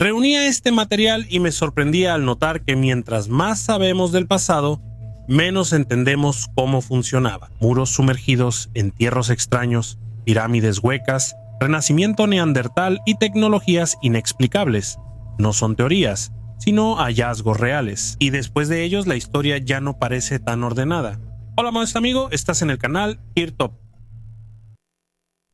Reunía este material y me sorprendía al notar que mientras más sabemos del pasado, menos entendemos cómo funcionaba. Muros sumergidos, entierros extraños, pirámides huecas, renacimiento neandertal y tecnologías inexplicables. No son teorías, sino hallazgos reales. Y después de ellos la historia ya no parece tan ordenada. Hola, maestro amigo, estás en el canal Kirtop.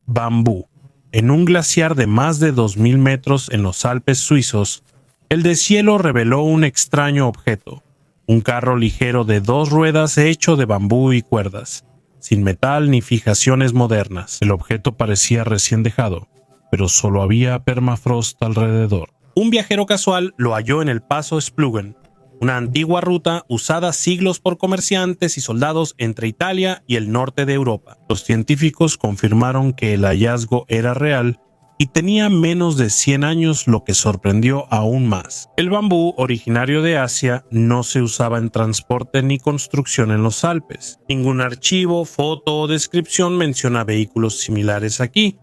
Bambú. En un glaciar de más de 2000 metros en los Alpes suizos, el deshielo reveló un extraño objeto. Un carro ligero de 2 ruedas hecho de bambú y cuerdas, sin metal ni fijaciones modernas. El objeto parecía recién dejado, pero solo había permafrost alrededor. Un viajero casual lo halló en el paso Splugen, una antigua ruta usada siglos por comerciantes y soldados entre Italia y el norte de Europa. Los científicos confirmaron que el hallazgo era real y tenía menos de 100 años, lo que sorprendió aún más. El bambú, originario de Asia, no se usaba en transporte ni construcción en los Alpes. Ningún archivo, foto o descripción menciona vehículos similares aquí.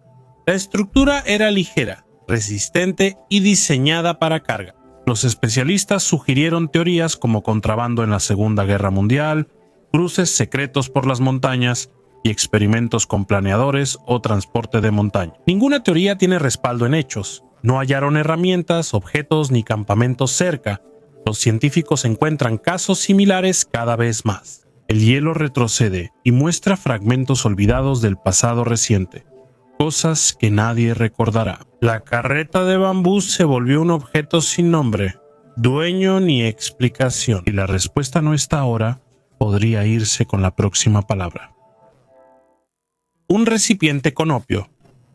La estructura era ligera, resistente y diseñada para carga. Los especialistas sugirieron teorías como contrabando en la Segunda Guerra Mundial, cruces secretos por las montañas y experimentos con planeadores o transporte de montaña. Ninguna teoría tiene respaldo en hechos. No hallaron herramientas, objetos ni campamentos cerca. Los científicos encuentran casos similares cada vez más. El hielo retrocede y muestra fragmentos olvidados del pasado reciente. Cosas que nadie recordará. La carreta de bambú se volvió un objeto sin nombre, dueño ni explicación. Y la respuesta no está ahora, podría irse con la próxima palabra. Un recipiente con opio.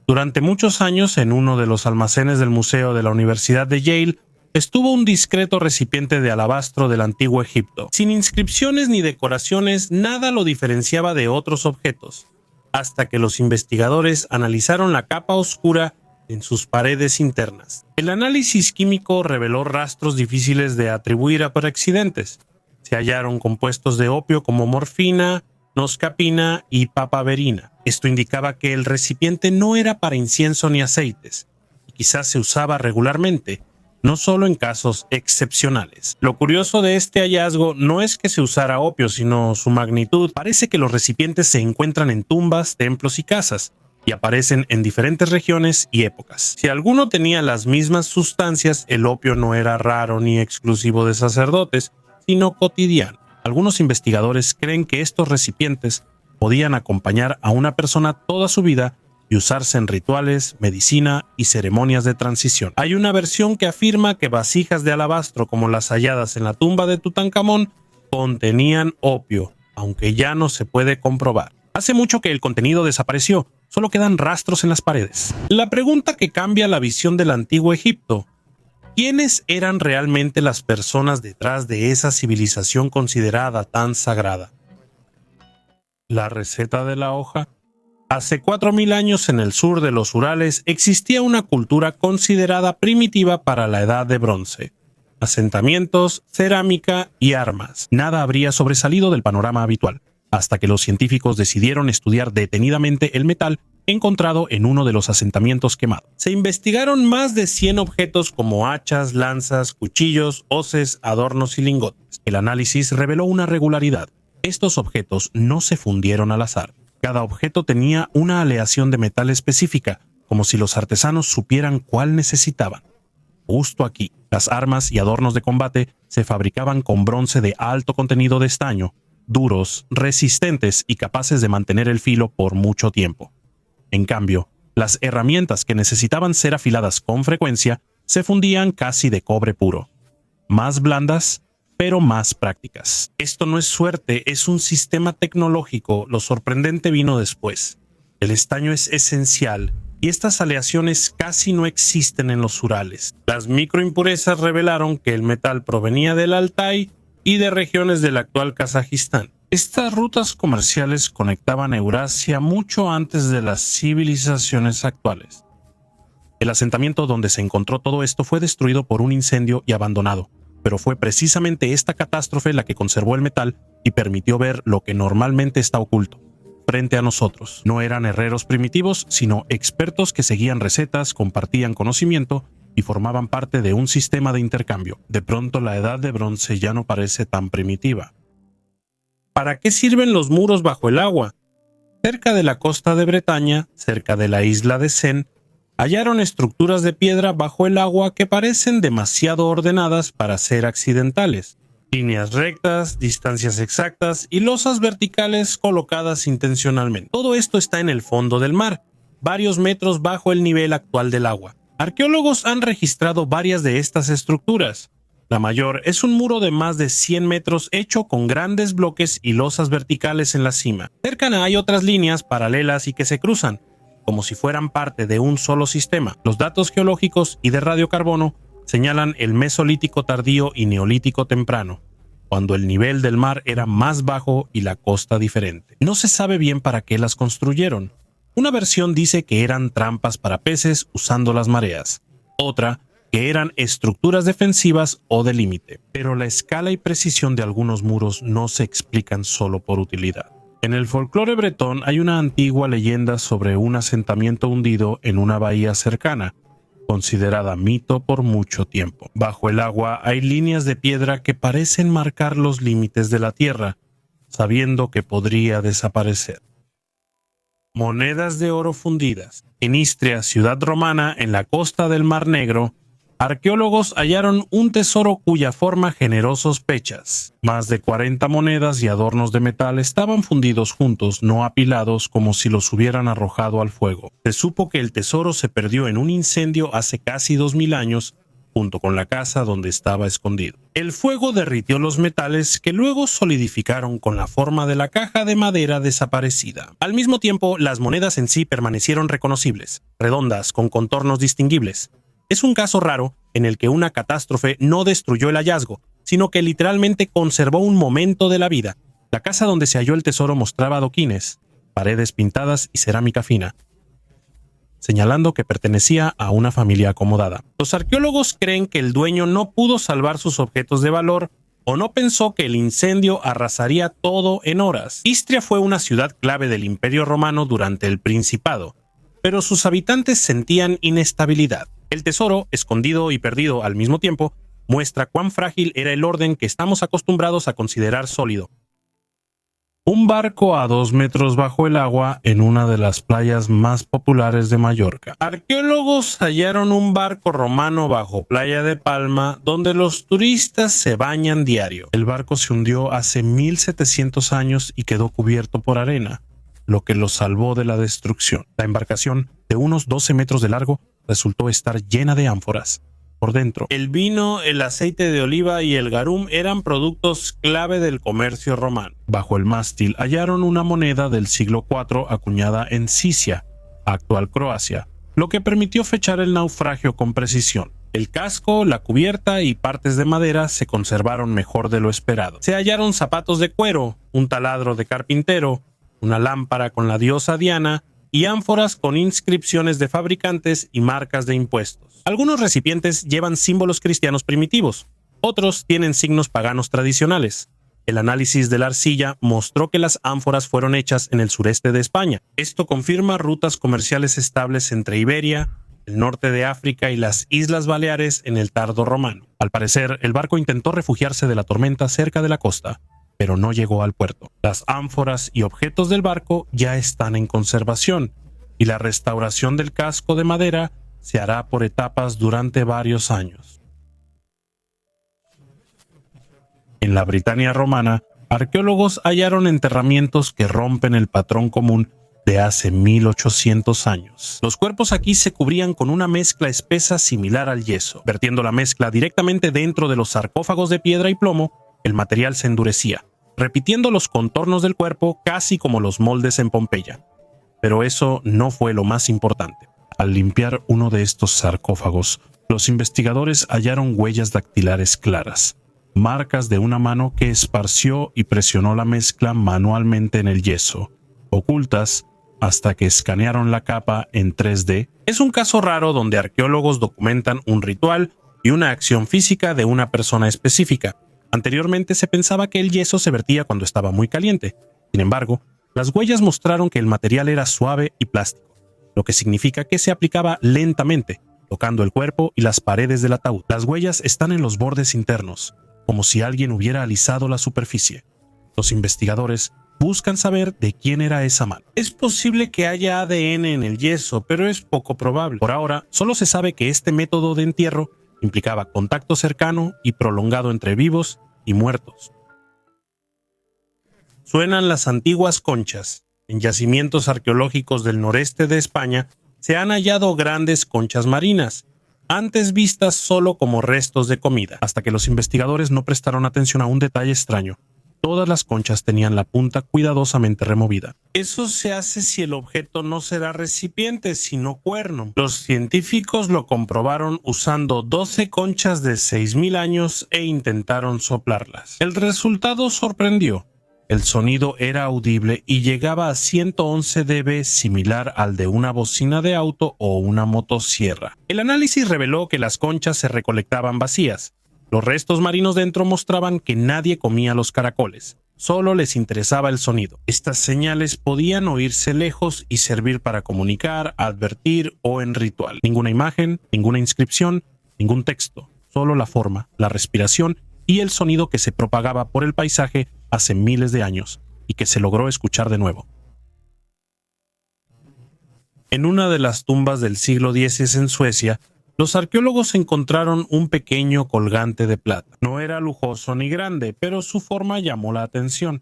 Durante muchos años, en uno de los almacenes del Museo de la Universidad de Yale, estuvo un discreto recipiente de alabastro del antiguo Egipto. Sin inscripciones ni decoraciones, nada lo diferenciaba de otros objetos, hasta que los investigadores analizaron la capa oscura en sus paredes internas. El análisis químico reveló rastros difíciles de atribuir por accidentes. Se hallaron compuestos de opio como morfina, noscapina y papaverina. Esto indicaba que el recipiente no era para incienso ni aceites, y quizás se usaba regularmente, no solo en casos excepcionales. Lo curioso de este hallazgo no es que se usara opio, sino su magnitud. Parece que los recipientes se encuentran en tumbas, templos y casas, y aparecen en diferentes regiones y épocas. Si alguno tenía las mismas sustancias, el opio no era raro ni exclusivo de sacerdotes, sino cotidiano. Algunos investigadores creen que estos recipientes podían acompañar a una persona toda su vida y usarse en rituales, medicina y ceremonias de transición. Hay una versión que afirma que vasijas de alabastro como las halladas en la tumba de Tutankamón contenían opio, aunque ya no se puede comprobar. Hace mucho que el contenido desapareció, solo quedan rastros en las paredes. La pregunta que cambia la visión del antiguo Egipto: ¿quiénes eran realmente las personas detrás de esa civilización considerada tan sagrada? La receta de la hoja. Hace 4000 años en el sur de los Urales existía una cultura considerada primitiva para la Edad de Bronce. Asentamientos, cerámica y armas. Nada habría sobresalido del panorama habitual, hasta que los científicos decidieron estudiar detenidamente el metal encontrado en uno de los asentamientos quemados. Se investigaron más de 100 objetos como hachas, lanzas, cuchillos, hoces, adornos y lingotes. El análisis reveló una regularidad. Estos objetos no se fundieron al azar. Cada objeto tenía una aleación de metal específica, como si los artesanos supieran cuál necesitaban. Justo aquí, las armas y adornos de combate se fabricaban con bronce de alto contenido de estaño, duros, resistentes y capaces de mantener el filo por mucho tiempo. En cambio, las herramientas que necesitaban ser afiladas con frecuencia se fundían casi de cobre puro. Más blandas, pero más prácticas. Esto no es suerte, es un sistema tecnológico. Lo sorprendente vino después. El estaño es esencial y estas aleaciones casi no existen en los Urales. Las microimpurezas revelaron que el metal provenía del Altai y de regiones del actual Kazajistán. Estas rutas comerciales conectaban Eurasia mucho antes de las civilizaciones actuales. El asentamiento donde se encontró todo esto fue destruido por un incendio y abandonado. Pero fue precisamente esta catástrofe la que conservó el metal y permitió ver lo que normalmente está oculto frente a nosotros. No eran herreros primitivos, sino expertos que seguían recetas, compartían conocimiento y formaban parte de un sistema de intercambio. De pronto la edad de bronce ya no parece tan primitiva. ¿Para qué sirven los muros bajo el agua? Cerca de la costa de Bretaña, cerca de la isla de Sen, hallaron estructuras de piedra bajo el agua que parecen demasiado ordenadas para ser accidentales. Líneas rectas, distancias exactas y losas verticales colocadas intencionalmente. Todo esto está en el fondo del mar, varios metros bajo el nivel actual del agua. Arqueólogos han registrado varias de estas estructuras. La mayor es un muro de más de 100 metros hecho con grandes bloques y losas verticales en la cima. Cercana hay otras líneas paralelas y que se cruzan, como si fueran parte de un solo sistema. Los datos geológicos y de radiocarbono señalan el Mesolítico tardío y Neolítico temprano, cuando el nivel del mar era más bajo y la costa diferente. No se sabe bien para qué las construyeron. Una versión dice que eran trampas para peces usando las mareas. Otra, que eran estructuras defensivas o de límite. Pero la escala y precisión de algunos muros no se explican solo por utilidad. En el folclore bretón hay una antigua leyenda sobre un asentamiento hundido en una bahía cercana, considerada mito por mucho tiempo. Bajo el agua hay líneas de piedra que parecen marcar los límites de la tierra, sabiendo que podría desaparecer. Monedas de oro fundidas. En Istria, ciudad romana en la costa del Mar Negro, arqueólogos hallaron un tesoro cuya forma generó sospechas. Más de 40 monedas y adornos de metal estaban fundidos juntos, no apilados como si los hubieran arrojado al fuego. Se supo que el tesoro se perdió en un incendio hace casi 2000 años, junto con la casa donde estaba escondido. El fuego derritió los metales que luego solidificaron con la forma de la caja de madera desaparecida. Al mismo tiempo, las monedas en sí permanecieron reconocibles, redondas, con contornos distinguibles. Es un caso raro en el que una catástrofe no destruyó el hallazgo, sino que literalmente conservó un momento de la vida. La casa donde se halló el tesoro mostraba adoquines, paredes pintadas y cerámica fina, señalando que pertenecía a una familia acomodada. Los arqueólogos creen que el dueño no pudo salvar sus objetos de valor o no pensó que el incendio arrasaría todo en horas. Istria fue una ciudad clave del Imperio Romano durante el Principado, pero sus habitantes sentían inestabilidad. El tesoro, escondido y perdido al mismo tiempo, muestra cuán frágil era el orden que estamos acostumbrados a considerar sólido. Un barco a 2 metros bajo el agua en una de las playas más populares de Mallorca. Arqueólogos hallaron un barco romano bajo Playa de Palma donde los turistas se bañan diario. El barco se hundió hace 1700 años y quedó cubierto por arena, lo que lo salvó de la destrucción. La embarcación, de unos 12 metros de largo, resultó estar llena de ánforas. Por dentro, el vino, el aceite de oliva y el garum eran productos clave del comercio romano. Bajo el mástil hallaron una moneda del siglo IV acuñada en Sisia, actual Croacia, lo que permitió fechar el naufragio con precisión. El casco, la cubierta y partes de madera se conservaron mejor de lo esperado. Se hallaron zapatos de cuero, un taladro de carpintero, una lámpara con la diosa Diana y ánforas con inscripciones de fabricantes y marcas de impuestos. Algunos recipientes llevan símbolos cristianos primitivos, otros tienen signos paganos tradicionales. El análisis de la arcilla mostró que las ánforas fueron hechas en el sureste de España. Esto confirma rutas comerciales estables entre Iberia, el norte de África y las Islas Baleares en el tardo romano. Al parecer, el barco intentó refugiarse de la tormenta cerca de la costa, pero no llegó al puerto. Las ánforas y objetos del barco ya están en conservación, y la restauración del casco de madera se hará por etapas durante varios años. En la Britania romana, arqueólogos hallaron enterramientos que rompen el patrón común de hace 1800 años. Los cuerpos aquí se cubrían con una mezcla espesa similar al yeso. Vertiendo la mezcla directamente dentro de los sarcófagos de piedra y plomo, el material se endurecía, repitiendo los contornos del cuerpo casi como los moldes en Pompeya. Pero eso no fue lo más importante. Al limpiar uno de estos sarcófagos, los investigadores hallaron huellas dactilares claras, marcas de una mano que esparció y presionó la mezcla manualmente en el yeso, ocultas hasta que escanearon la capa en 3D. Es un caso raro donde arqueólogos documentan un ritual y una acción física de una persona específica. Anteriormente se pensaba que el yeso se vertía cuando estaba muy caliente. Sin embargo, las huellas mostraron que el material era suave y plástico, lo que significa que se aplicaba lentamente, tocando el cuerpo y las paredes del ataúd. Las huellas están en los bordes internos, como si alguien hubiera alisado la superficie. Los investigadores buscan saber de quién era esa mano. Es posible que haya ADN en el yeso, pero es poco probable. Por ahora, solo se sabe que este método de entierro implicaba contacto cercano y prolongado entre vivos y muertos. Suenan las antiguas conchas. En yacimientos arqueológicos del noreste de España se han hallado grandes conchas marinas, antes vistas solo como restos de comida, hasta que los investigadores no prestaron atención a un detalle extraño. Todas las conchas tenían la punta cuidadosamente removida. Eso se hace si el objeto no será recipiente, sino cuerno. Los científicos lo comprobaron usando 12 conchas de 6.000 años e intentaron soplarlas. El resultado sorprendió. El sonido era audible y llegaba a 111 dB, similar al de una bocina de auto o una motosierra. El análisis reveló que las conchas se recolectaban vacías. Los restos marinos dentro mostraban que nadie comía los caracoles, solo les interesaba el sonido. Estas señales podían oírse lejos y servir para comunicar, advertir o en ritual. Ninguna imagen, ninguna inscripción, ningún texto, solo la forma, la respiración y el sonido que se propagaba por el paisaje hace miles de años y que se logró escuchar de nuevo. En una de las tumbas del siglo X en Suecia, los arqueólogos encontraron un pequeño colgante de plata. No era lujoso ni grande, pero su forma llamó la atención.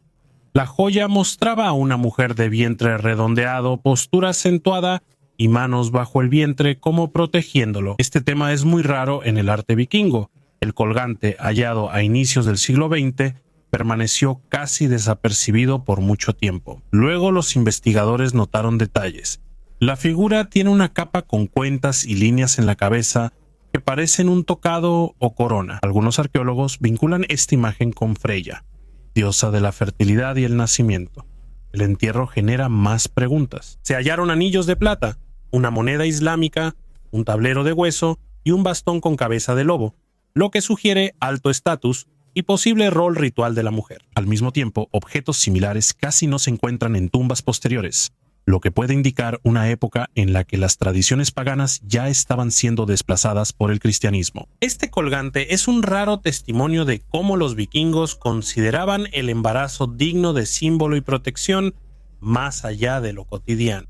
La joya mostraba a una mujer de vientre redondeado, postura acentuada y manos bajo el vientre como protegiéndolo. Este tema es muy raro en el arte vikingo. El colgante, hallado a inicios del siglo XX, permaneció casi desapercibido por mucho tiempo. Luego los investigadores notaron detalles. La figura tiene una capa con cuentas y líneas en la cabeza que parecen un tocado o corona. Algunos arqueólogos vinculan esta imagen con Freya, diosa de la fertilidad y el nacimiento. El entierro genera más preguntas. Se hallaron anillos de plata, una moneda islámica, un tablero de hueso y un bastón con cabeza de lobo, lo que sugiere alto estatus y posible rol ritual de la mujer. Al mismo tiempo, objetos similares casi no se encuentran en tumbas posteriores, lo que puede indicar una época en la que las tradiciones paganas ya estaban siendo desplazadas por el cristianismo. Este colgante es un raro testimonio de cómo los vikingos consideraban el embarazo digno de símbolo y protección más allá de lo cotidiano.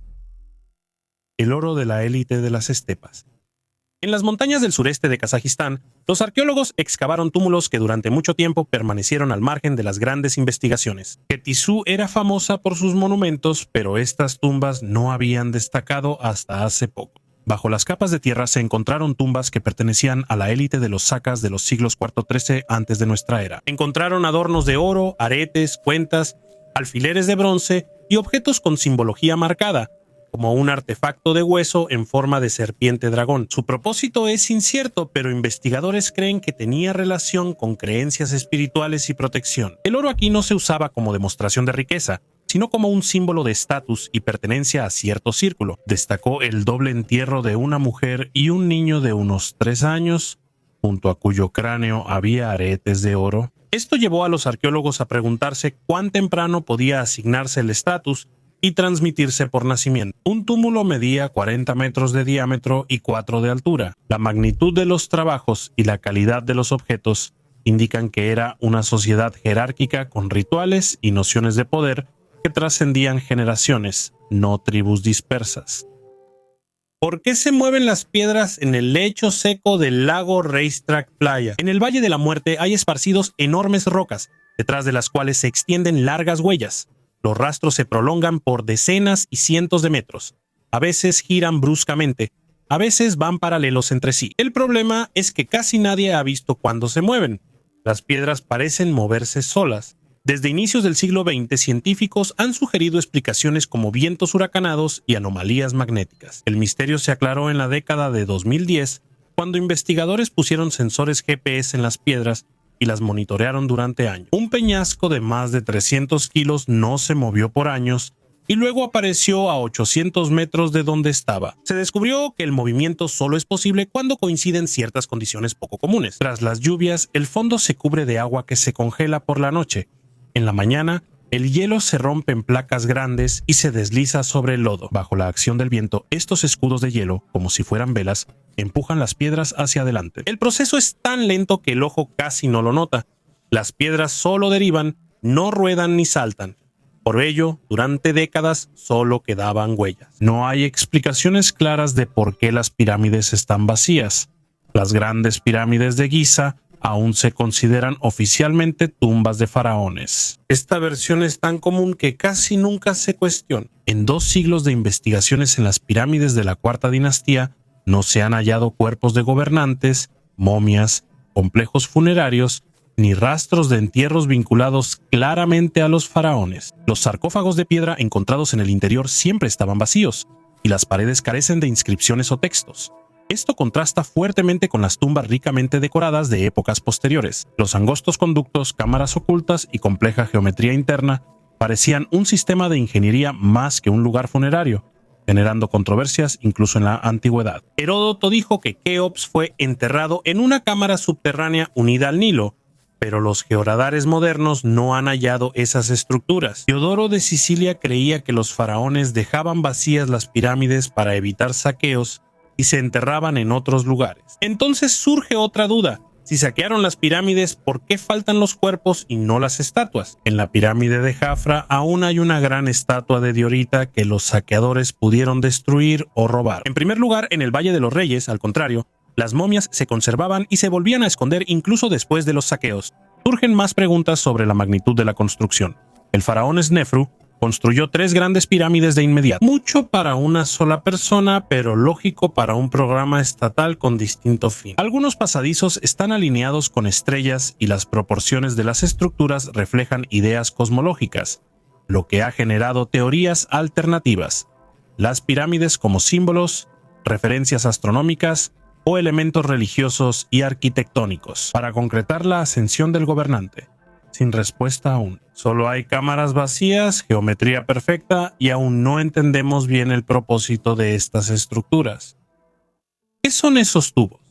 El oro de la élite de las estepas. En las montañas del sureste de Kazajistán, los arqueólogos excavaron túmulos que durante mucho tiempo permanecieron al margen de las grandes investigaciones. Ketizú era famosa por sus monumentos, pero estas tumbas no habían destacado hasta hace poco. Bajo las capas de tierra se encontraron tumbas que pertenecían a la élite de los sacas de los siglos IV-XIII antes de nuestra era. Encontraron adornos de oro, aretes, cuentas, alfileres de bronce y objetos con simbología marcada, como un artefacto de hueso en forma de serpiente dragón. Su propósito es incierto, pero investigadores creen que tenía relación con creencias espirituales y protección. El oro aquí no se usaba como demostración de riqueza, sino como un símbolo de estatus y pertenencia a cierto círculo. Destacó el doble entierro de una mujer y un niño de unos 3 años, junto a cuyo cráneo había aretes de oro. Esto llevó a los arqueólogos a preguntarse cuán temprano podía asignarse el estatus y transmitirse por nacimiento. Un túmulo medía 40 metros de diámetro y 4 de altura. La magnitud de los trabajos y la calidad de los objetos indican que era una sociedad jerárquica con rituales y nociones de poder que trascendían generaciones, no tribus dispersas. ¿Por qué se mueven las piedras en el lecho seco del lago Racetrack Playa? En el Valle de la Muerte hay esparcidos enormes rocas, detrás de las cuales se extienden largas huellas. Los rastros se prolongan por decenas y cientos de metros. A veces giran bruscamente, a veces van paralelos entre sí. El problema es que casi nadie ha visto cuándo se mueven. Las piedras parecen moverse solas. Desde inicios del siglo XX, científicos han sugerido explicaciones como vientos huracanados y anomalías magnéticas. El misterio se aclaró en la década de 2010, cuando investigadores pusieron sensores GPS en las piedras y las monitorearon durante años. Un peñasco de más de 300 kilos no se movió por años y luego apareció a 800 metros de donde estaba. Se descubrió que el movimiento solo es posible cuando coinciden ciertas condiciones poco comunes. Tras las lluvias, el fondo se cubre de agua que se congela por la noche. En la mañana, El hielo se rompe en placas grandes y se desliza sobre el lodo. Bajo la acción del viento, estos escudos de hielo, como si fueran velas, empujan las piedras hacia adelante. El proceso es tan lento que el ojo casi no lo nota. Las piedras solo derivan, no ruedan ni saltan. Por ello, durante décadas solo quedaban huellas. No hay explicaciones claras de por qué las pirámides están vacías. Las grandes pirámides de Giza aún se consideran oficialmente tumbas de faraones. Esta versión es tan común que casi nunca se cuestiona. En 2 siglos de investigaciones en las pirámides de la Cuarta Dinastía, no se han hallado cuerpos de gobernantes, momias, complejos funerarios, ni rastros de entierros vinculados claramente a los faraones. Los sarcófagos de piedra encontrados en el interior siempre estaban vacíos, y las paredes carecen de inscripciones o textos. Esto contrasta fuertemente con las tumbas ricamente decoradas de épocas posteriores. Los angostos conductos, cámaras ocultas y compleja geometría interna parecían un sistema de ingeniería más que un lugar funerario, generando controversias incluso en la antigüedad. Heródoto dijo que Keops fue enterrado en una cámara subterránea unida al Nilo, pero los georadares modernos no han hallado esas estructuras. Teodoro de Sicilia creía que los faraones dejaban vacías las pirámides para evitar saqueos y se enterraban en otros lugares. Entonces surge otra duda. Si saquearon las pirámides, ¿por qué faltan los cuerpos y no las estatuas? En la pirámide de Jafra aún hay una gran estatua de Diorita que los saqueadores pudieron destruir o robar. En primer lugar, en el Valle de los Reyes, al contrario, las momias se conservaban y se volvían a esconder incluso después de los saqueos. Surgen más preguntas sobre la magnitud de la construcción. El faraón Snefru construyó 3 grandes pirámides de inmediato. Mucho para una sola persona, pero lógico para un programa estatal con distinto fin. Algunos pasadizos están alineados con estrellas y las proporciones de las estructuras reflejan ideas cosmológicas, lo que ha generado teorías alternativas. Las pirámides como símbolos, referencias astronómicas o elementos religiosos y arquitectónicos para concretar la ascensión del gobernante. Sin respuesta aún. Solo hay cámaras vacías, geometría perfecta y aún no entendemos bien el propósito de estas estructuras. ¿Qué son esos tubos?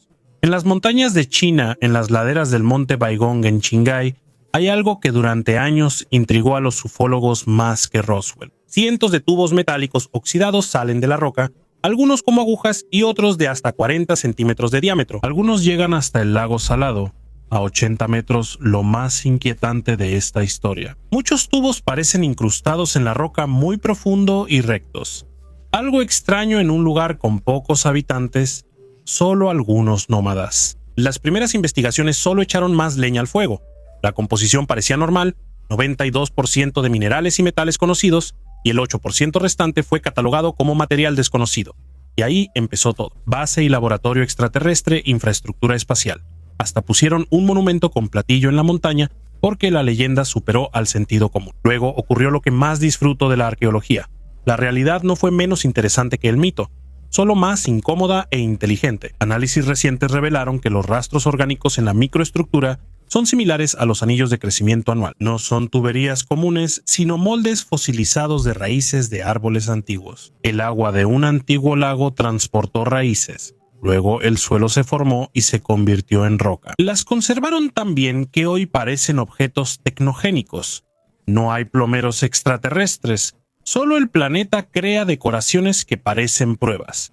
En las montañas de China, en las laderas del monte Baigong en Qinghai, hay algo que durante años intrigó a los ufólogos más que Roswell. Cientos de tubos metálicos oxidados salen de la roca, algunos como agujas y otros de hasta 40 centímetros de diámetro. Algunos llegan hasta el lago Salado, a 80 metros, lo más inquietante de esta historia. Muchos tubos parecen incrustados en la roca muy profundo y rectos. Algo extraño en un lugar con pocos habitantes, solo algunos nómadas. Las primeras investigaciones solo echaron más leña al fuego. La composición parecía normal, 92% de minerales y metales conocidos, y el 8% restante fue catalogado como material desconocido. Y ahí empezó todo. Base y laboratorio extraterrestre, infraestructura espacial. Hasta pusieron un monumento con platillo en la montaña porque la leyenda superó al sentido común. Luego ocurrió lo que más disfruto de la arqueología. La realidad no fue menos interesante que el mito, solo más incómoda e inteligente. Análisis recientes revelaron que los rastros orgánicos en la microestructura son similares a los anillos de crecimiento anual. No son tuberías comunes, sino moldes fosilizados de raíces de árboles antiguos. El agua de un antiguo lago transportó raíces. Luego el suelo se formó y se convirtió en roca. Las conservaron tan bien que hoy parecen objetos tecnogénicos. No hay plomeros extraterrestres, solo el planeta crea decoraciones que parecen pruebas.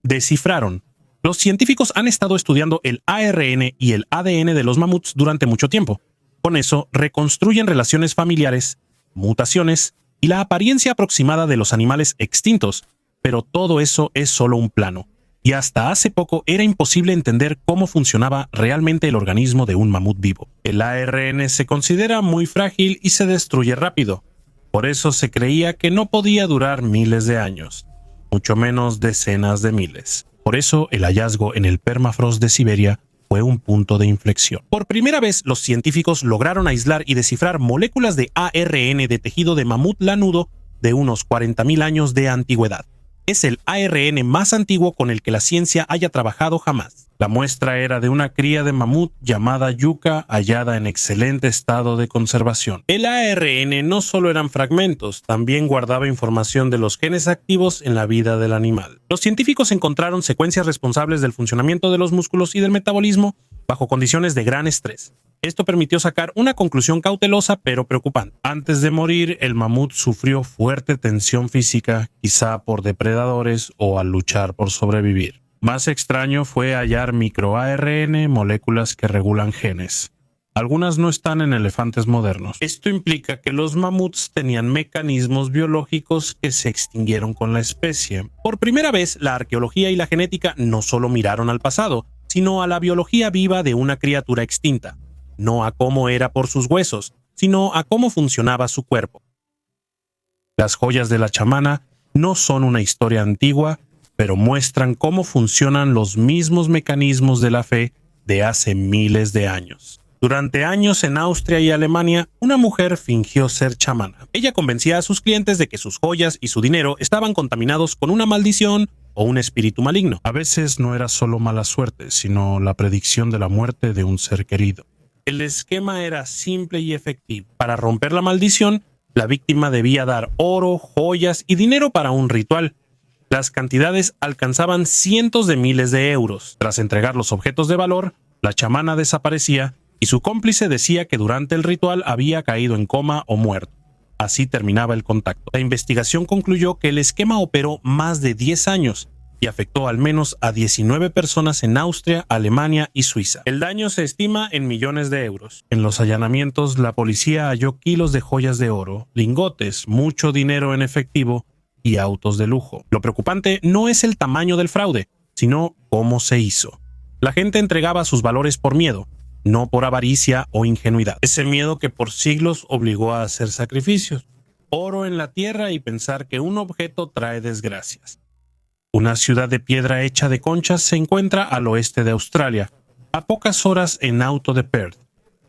Descifraron. Los científicos han estado estudiando el ARN y el ADN de los mamuts durante mucho tiempo. Con eso reconstruyen relaciones familiares, mutaciones y la apariencia aproximada de los animales extintos, pero todo eso es solo un plano. Y hasta hace poco era imposible entender cómo funcionaba realmente el organismo de un mamut vivo. El ARN se considera muy frágil y se destruye rápido. Por eso se creía que no podía durar miles de años, mucho menos decenas de miles. Por eso el hallazgo en el permafrost de Siberia fue un punto de inflexión. Por primera vez, los científicos lograron aislar y descifrar moléculas de ARN de tejido de mamut lanudo de unos 40.000 años de antigüedad. Es el ARN más antiguo con el que la ciencia haya trabajado jamás. La muestra era de una cría de mamut llamada Yucca, hallada en excelente estado de conservación. El ARN no solo eran fragmentos, también guardaba información de los genes activos en la vida del animal. Los científicos encontraron secuencias responsables del funcionamiento de los músculos y del metabolismo bajo condiciones de gran estrés. Esto permitió sacar una conclusión cautelosa pero preocupante. Antes de morir, el mamut sufrió fuerte tensión física, quizá por depredadores o al luchar por sobrevivir. Más extraño fue hallar microARN, moléculas que regulan genes. Algunas no están en elefantes modernos. Esto implica que los mamuts tenían mecanismos biológicos que se extinguieron con la especie. Por primera vez, la arqueología y la genética no solo miraron al pasado, sino a la biología viva de una criatura extinta. No a cómo era por sus huesos, sino a cómo funcionaba su cuerpo. Las joyas de la chamana no son una historia antigua, pero muestran cómo funcionan los mismos mecanismos de la fe de hace miles de años. Durante años en Austria y Alemania, una mujer fingió ser chamana. Ella convencía a sus clientes de que sus joyas y su dinero estaban contaminados con una maldición o un espíritu maligno. A veces no era solo mala suerte, sino la predicción de la muerte de un ser querido. El esquema era simple y efectivo. Para romper la maldición, la víctima debía dar oro, joyas y dinero para un ritual. Las cantidades alcanzaban cientos de miles de euros. Tras entregar los objetos de valor, la chamana desaparecía y su cómplice decía que durante el ritual había caído en coma o muerto. Así terminaba el contacto. La investigación concluyó que el esquema operó más de 10 años y afectó al menos a 19 personas en Austria, Alemania y Suiza. El daño se estima en millones de euros. En los allanamientos, la policía halló kilos de joyas de oro, lingotes, mucho dinero en efectivo y autos de lujo. Lo preocupante no es el tamaño del fraude, sino cómo se hizo. La gente entregaba sus valores por miedo, no por avaricia o ingenuidad. Ese miedo que por siglos obligó a hacer sacrificios, oro en la tierra y pensar que un objeto trae desgracias. Una ciudad de piedra hecha de conchas se encuentra al oeste de Australia, a pocas horas en auto de Perth,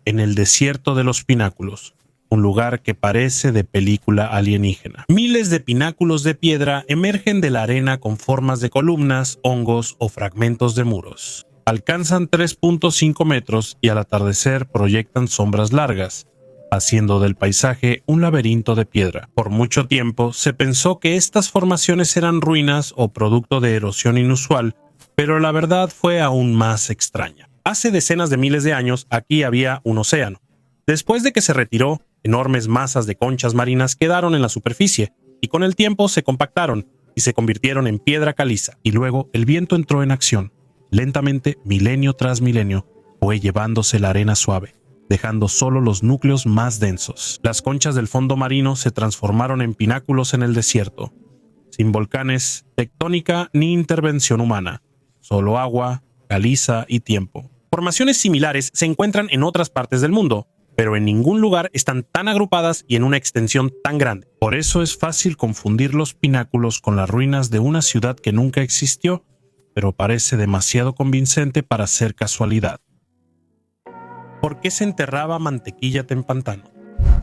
en el desierto de los pináculos, un lugar que parece de película alienígena. Miles de pináculos de piedra emergen de la arena con formas de columnas, hongos o fragmentos de muros. Alcanzan 3.5 metros y al atardecer proyectan sombras largas, haciendo del paisaje un laberinto de piedra. Por mucho tiempo se pensó que estas formaciones eran ruinas o producto de erosión inusual, pero la verdad fue aún más extraña. Hace decenas de miles de años aquí había un océano. Después de que se retiró, enormes masas de conchas marinas quedaron en la superficie y con el tiempo se compactaron y se convirtieron en piedra caliza. Y luego el viento entró en acción. Lentamente, milenio tras milenio, fue llevándose la arena suave, dejando solo los núcleos más densos. Las conchas del fondo marino se transformaron en pináculos en el desierto, sin volcanes, tectónica ni intervención humana, solo agua, caliza y tiempo. Formaciones similares se encuentran en otras partes del mundo, pero en ningún lugar están tan agrupadas y en una extensión tan grande. Por eso es fácil confundir los pináculos con las ruinas de una ciudad que nunca existió, pero parece demasiado convincente para ser casualidad. ¿Por qué se enterraba mantequilla en pantanos?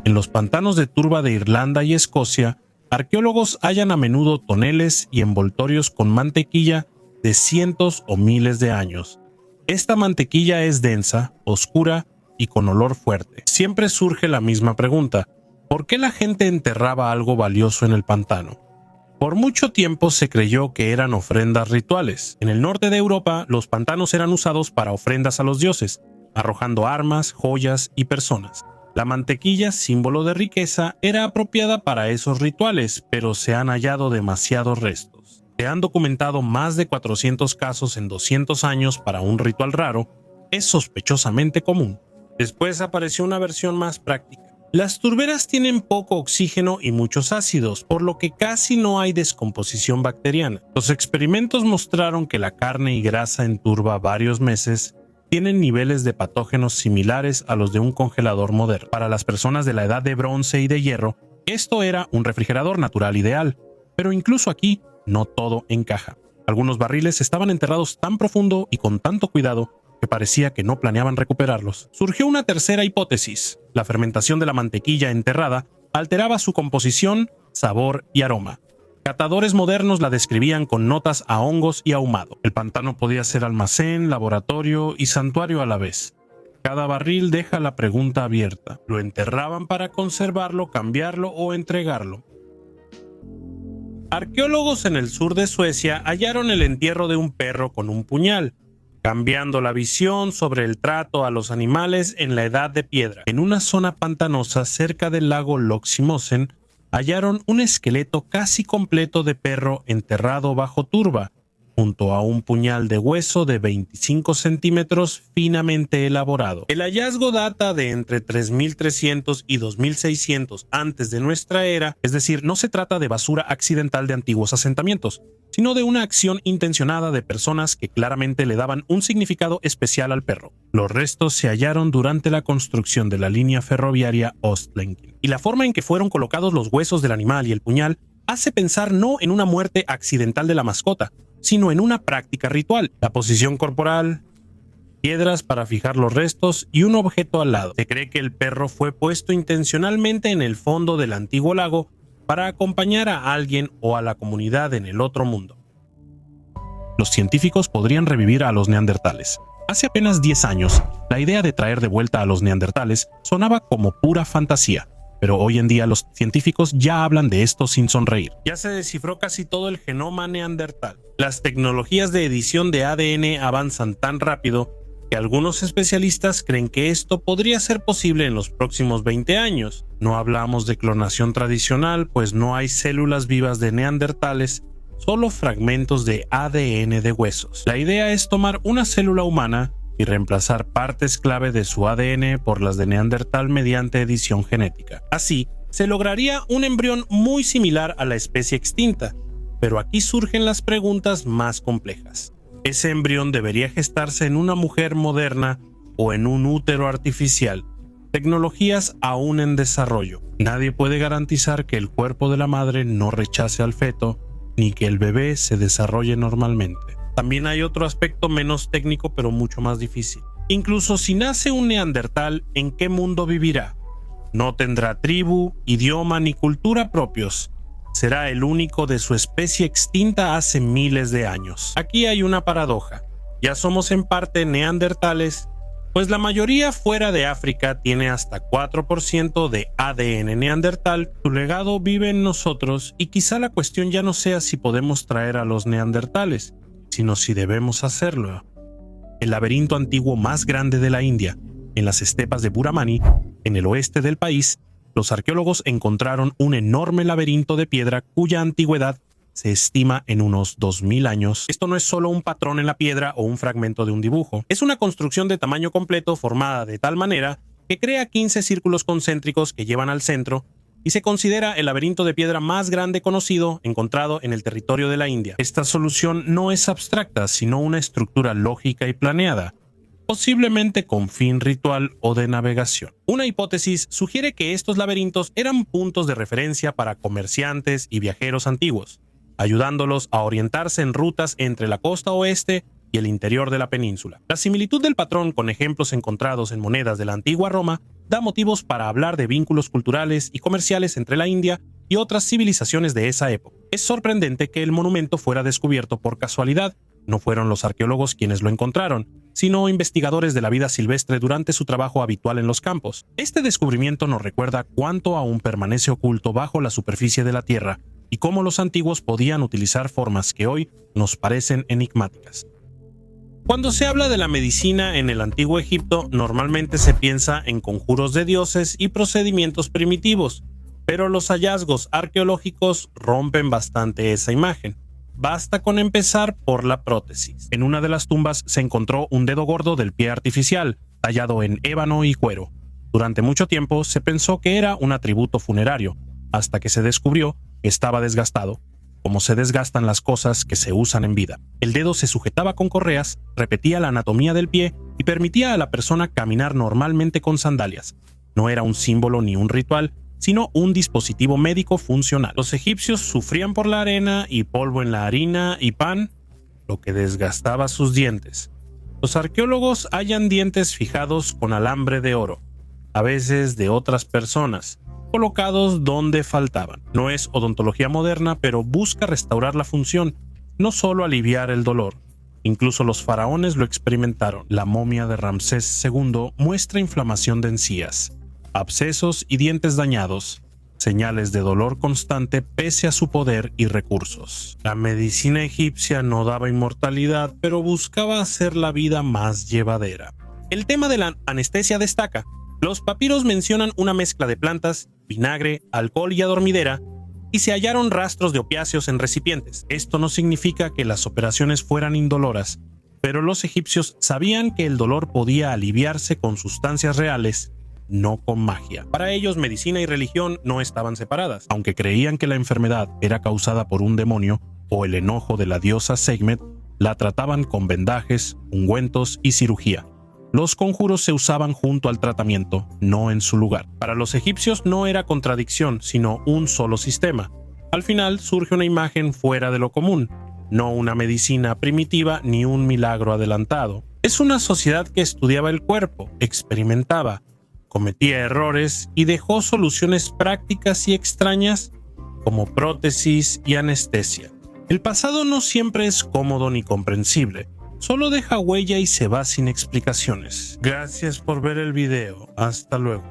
En los pantanos de turba de Irlanda y Escocia, arqueólogos hallan a menudo toneles y envoltorios con mantequilla de cientos o miles de años. Esta mantequilla es densa, oscura y con olor fuerte. Siempre surge la misma pregunta: ¿por qué la gente enterraba algo valioso en el pantano? Por mucho tiempo se creyó que eran ofrendas rituales. En el norte de Europa, los pantanos eran usados para ofrendas a los dioses, arrojando armas, joyas y personas. La mantequilla, símbolo de riqueza, era apropiada para esos rituales, pero se han hallado demasiados restos. Se han documentado más de 400 casos en 200 años para un ritual raro. Es sospechosamente común. Después apareció una versión más práctica. Las turberas tienen poco oxígeno y muchos ácidos, por lo que casi no hay descomposición bacteriana. Los experimentos mostraron que la carne y grasa en turba varios meses tienen niveles de patógenos similares a los de un congelador moderno. Para las personas de la edad de bronce y de hierro, esto era un refrigerador natural ideal, pero incluso aquí no todo encaja. Algunos barriles estaban enterrados tan profundo y con tanto cuidado que parecía que no planeaban recuperarlos. Surgió una tercera hipótesis: la fermentación de la mantequilla enterrada alteraba su composición, sabor y aroma. Catadores modernos la describían con notas a hongos y ahumado. El pantano podía ser almacén, laboratorio y santuario a la vez. Cada barril deja la pregunta abierta: ¿lo enterraban para conservarlo, cambiarlo o entregarlo? Arqueólogos en el sur de Suecia hallaron el entierro de un perro con un puñal. cambiando la visión sobre el trato a los animales en la Edad de Piedra. En una zona pantanosa cerca del lago Loximosen, hallaron un esqueleto casi completo de perro enterrado bajo turba, junto a un puñal de hueso de 25 centímetros finamente elaborado. El hallazgo data de entre 3300 y 2600 antes de nuestra era, es decir, no se trata de basura accidental de antiguos asentamientos, sino de una acción intencionada de personas que claramente le daban un significado especial al perro. Los restos se hallaron durante la construcción de la línea ferroviaria Ostlenken, y la forma en que fueron colocados los huesos del animal y el puñal hace pensar no en una muerte accidental de la mascota, sino en una práctica ritual. La posición corporal, piedras para fijar los restos y un objeto al lado. Se cree que el perro fue puesto intencionalmente en el fondo del antiguo lago para acompañar a alguien o a la comunidad en el otro mundo. Los científicos podrían revivir a los neandertales. Hace apenas 10 años, la idea de traer de vuelta a los neandertales sonaba como pura fantasía. Pero hoy en día los científicos ya hablan de esto sin sonreír. Ya se descifró casi todo el genoma neandertal. Las tecnologías de edición de ADN avanzan tan rápido que algunos especialistas creen que esto podría ser posible en los próximos 20 años. No hablamos de clonación tradicional, pues no hay células vivas de neandertales, solo fragmentos de ADN de huesos. La idea es tomar una célula humana y reemplazar partes clave de su ADN por las de Neandertal mediante edición genética. Así, se lograría un embrión muy similar a la especie extinta, pero aquí surgen las preguntas más complejas. ¿Ese embrión debería gestarse en una mujer moderna o en un útero artificial? Tecnologías aún en desarrollo. Nadie puede garantizar que el cuerpo de la madre no rechace al feto, ni que el bebé se desarrolle normalmente. También hay otro aspecto menos técnico pero mucho más difícil. Incluso si nace un neandertal, ¿en qué mundo vivirá? No tendrá tribu, idioma ni cultura propios. Será el único de su especie extinta hace miles de años. Aquí hay una paradoja. Ya somos en parte neandertales, pues la mayoría fuera de África tiene hasta 4% de ADN neandertal. Su legado vive en nosotros y quizá la cuestión ya no sea si podemos traer a los neandertales, sino si debemos hacerlo. El laberinto antiguo más grande de la India, en las estepas de Buramani, en el oeste del país, los arqueólogos encontraron un enorme laberinto de piedra cuya antigüedad se estima en unos 2000 años. Esto no es solo un patrón en la piedra o un fragmento de un dibujo. Es una construcción de tamaño completo formada de tal manera que crea 15 círculos concéntricos que llevan al centro y se considera el laberinto de piedra más grande conocido encontrado en el territorio de la India. Esta solución no es abstracta, sino una estructura lógica y planeada, posiblemente con fin ritual o de navegación. Una hipótesis sugiere que estos laberintos eran puntos de referencia para comerciantes y viajeros antiguos, ayudándolos a orientarse en rutas entre la costa oeste y el interior de la península. La similitud del patrón con ejemplos encontrados en monedas de la antigua Roma da motivos para hablar de vínculos culturales y comerciales entre la India y otras civilizaciones de esa época. Es sorprendente que el monumento fuera descubierto por casualidad. No fueron los arqueólogos quienes lo encontraron, sino investigadores de la vida silvestre durante su trabajo habitual en los campos. Este descubrimiento nos recuerda cuánto aún permanece oculto bajo la superficie de la Tierra y cómo los antiguos podían utilizar formas que hoy nos parecen enigmáticas. Cuando se habla de la medicina en el antiguo Egipto, normalmente se piensa en conjuros de dioses y procedimientos primitivos, pero los hallazgos arqueológicos rompen bastante esa imagen. Basta con empezar por la prótesis. En una de las tumbas se encontró un dedo gordo del pie artificial, tallado en ébano y cuero. Durante mucho tiempo se pensó que era un atributo funerario, hasta que se descubrió que estaba desgastado, como se desgastan las cosas que se usan en vida. El dedo se sujetaba con correas, repetía la anatomía del pie y permitía a la persona caminar normalmente con sandalias. No era un símbolo ni un ritual, sino un dispositivo médico funcional. Los egipcios sufrían por la arena y polvo en la harina y pan, lo que desgastaba sus dientes. Los arqueólogos hallan dientes fijados con alambre de oro, a veces de otras personas, colocados donde faltaban. No es odontología moderna, pero busca restaurar la función, no solo aliviar el dolor. Incluso los faraones lo experimentaron. La momia de Ramsés II muestra inflamación de encías, abscesos y dientes dañados. señales de dolor constante pese a su poder y recursos. La medicina egipcia no daba inmortalidad, pero buscaba hacer la vida más llevadera. El tema de la anestesia destaca. Los papiros mencionan una mezcla de plantas, vinagre, alcohol y adormidera, y se hallaron rastros de opiáceos en recipientes. Esto no significa que las operaciones fueran indoloras, pero los egipcios sabían que el dolor podía aliviarse con sustancias reales, no con magia. Para ellos, medicina y religión no estaban separadas. Aunque creían que la enfermedad era causada por un demonio o el enojo de la diosa Sekhmet, la trataban con vendajes, ungüentos y cirugía. Los conjuros se usaban junto al tratamiento, no en su lugar. Para los egipcios no era contradicción, sino un solo sistema. Al final surge una imagen fuera de lo común, no una medicina primitiva ni un milagro adelantado. Es una sociedad que estudiaba el cuerpo, experimentaba, cometía errores y dejó soluciones prácticas y extrañas como prótesis y anestesia. El pasado no siempre es cómodo ni comprensible. Solo deja huella y se va sin explicaciones. Gracias por ver el video. Hasta luego.